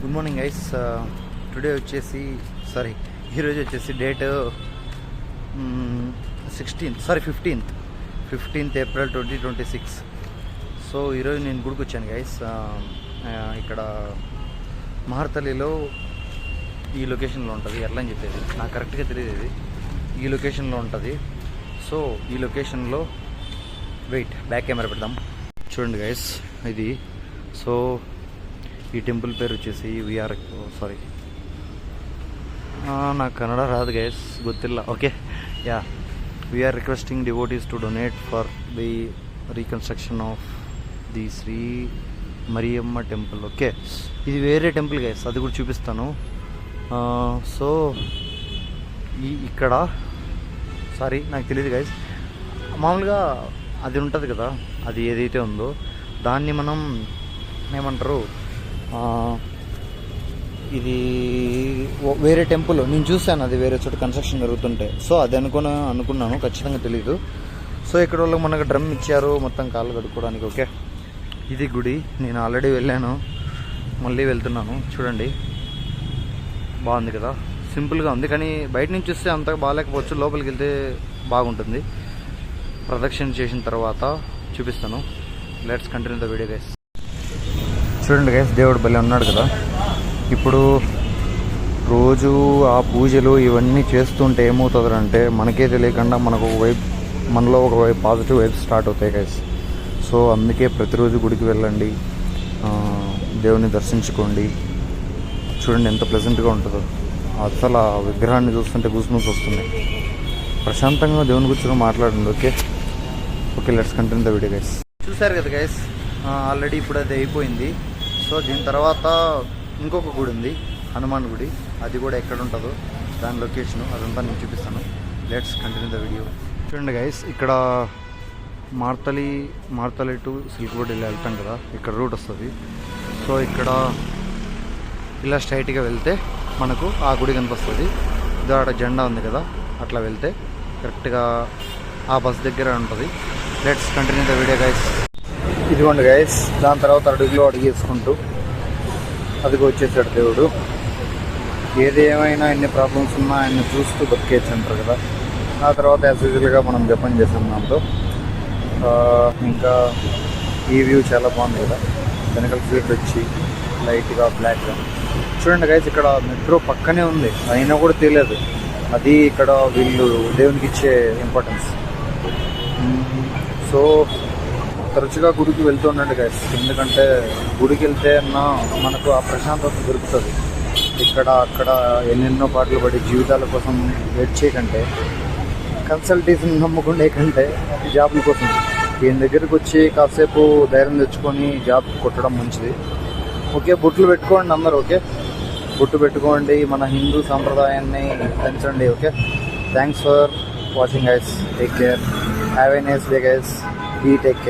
Good morning guys. Today వచ్చేసి ఈరోజు వచ్చేసి డేట్ 15th April 2026. సో ఈరోజు నేను గుడికి వచ్చాను గైస్. ఇక్కడ మహర్తలిలో ఈ లొకేషన్లో ఉంటుంది. ఎట్లా అని చెప్పేది నాకు కరెక్ట్గా తెలియదు. ఇది ఈ లొకేషన్లో ఉంటుంది. సో ఈ లొకేషన్లో బ్యాక్ కెమెరా పెడదాం. చూడండి గైస్, ఇది సో ఈ టెంపుల్ పేరు వచ్చేసి నాకు కన్నడ రాదు గైస్, ಗೊತ್ತಿಲ್ಲ. Okay, we are requesting devotees to donate for the reconstruction of the Shri Mariamma temple. Okay, ఇది వేరే టెంపుల్ గైస్, అది కూడా చూపిస్తాను. సో ఇక్కడ నాకు తెలియదు గైస్. మామూలుగా అది ఉంటుంది కదా, అది ఏదైతే ఉందో దాన్ని మనం ఏమంటారు, ఇది వేరే టెంపుల్ నేను చూశాను, అది వేరే చోట కన్స్ట్రక్షన్ జరుగుతుంటే. సో అది అనుకున్నాను, ఖచ్చితంగా తెలీదు. సో ఇక్కడ వాళ్ళకి మనకు డ్రమ్ ఇచ్చారు మొత్తం కాళ్ళు కడుక్కోవడానికి. ఓకే, ఇది గుడి, నేను ఆల్రెడీ వెళ్ళాను, మళ్ళీ వెళ్తున్నాను. చూడండి, బాగుంది కదా, సింపుల్గా ఉంది. కానీ బయట నుంచి చూస్తే అంతగా బాగాలేకపోవచ్చు, లోపలికి వెళ్తే బాగుంటుంది. ప్రదక్షిణ చేసిన తర్వాత చూపిస్తాను. Let's continue the video guys. చూడండి గైస్, దేవుడు బలి ఉన్నాడు కదా. ఇప్పుడు రోజు ఆ పూజలు ఇవన్నీ చేస్తుంటే ఏమవుతుందంటే మనకే తెలియకుండా మనలో ఒక పాజిటివ్ వైబ్స్ స్టార్ట్ అవుతాయి గైస్. సో అందుకే ప్రతిరోజు గుడికి వెళ్ళండి, దేవుని దర్శించుకోండి. చూడండి ఎంత ప్లెజెంట్గా ఉంటుందో. అసలు ఆ విగ్రహాన్ని చూస్తుంటే గూస్బంప్స్ వస్తున్నాయి. ప్రశాంతంగా దేవుని గురించి మాట్లాడండి. Okay, let's continue the video guys. చూసారు కదా గైస్, ఆల్రెడీ ఇప్పుడు అది అయిపోయింది. సో దీని తర్వాత ఇంకొక గుడి ఉంది, హనుమాన్ గుడి. అది కూడా ఎక్కడ ఉంటుందో దాని లొకేషను అదంతా నేను చూపిస్తాను. Let's continue the video. చూడండి గైస్, ఇక్కడ మార్తలి టు సిల్క్ రోడ్ ఇలా వెళ్తాం కదా, ఇక్కడ రూట్ వస్తుంది. సో ఇక్కడ ఇలా స్ట్రైట్గా వెళ్తే మనకు ఆ గుడి కనిపిస్తుంది. ఇది అక్కడ జెండా ఉంది కదా, అట్లా వెళ్తే కరెక్ట్గా ఆ బస్ దగ్గర ఉంటుంది. Let's continue the video guys. ఇదిగోండి గైస్, దాని తర్వాత అడుగులో అడిగేసుకుంటూ అదిగో వచ్చేసాడు దేవుడు. ఏది ఏమైనా ఎన్ని ప్రాబ్లమ్స్ ఉన్నా ఆయన చూస్తూ బతికేయచ్చు అంటారు కదా. ఆ తర్వాత యాజ్ యూజువల్గా మనం జపం చేసాం దాంతో. ఇంకా ఈ వ్యూ చాలా బాగుంది కదా, వెనకాల ఫీల్డ్ వచ్చి లైట్గా బ్లాక్గా. చూడండి గైస్, ఇక్కడ మెట్రో పక్కనే ఉంది, అయినా కూడా తెలియదు. అది ఇక్కడ వీళ్ళు దేవునికి ఇచ్చే ఇంపార్టెన్స్. సో తరచుగా గుడికి వెళ్తూ ఉండండి గైస్, ఎందుకంటే గుడికి వెళ్తే మనకు ఆ ప్రశాంతత దొరుకుతుంది. అక్కడ ఎన్నెన్నో పాటలు పడి జీవితాల కోసం వెయిట్ చేయకంటే, కన్సల్టేషన్ నమ్ముకునే కంటే జాబ్ల కోసం ఈయన దగ్గరికి వచ్చి కాసేపు ధైర్యం తెచ్చుకొని జాబ్ కొట్టడం మంచిది. ఓకే, బొట్లు పెట్టుకోండి అందరు. ఓకే, బొట్టు పెట్టుకోండి, మన హిందూ సాంప్రదాయాన్ని పెంచండి. Okay, thanks for watching guys. Take care, have a nice day guys. Take care.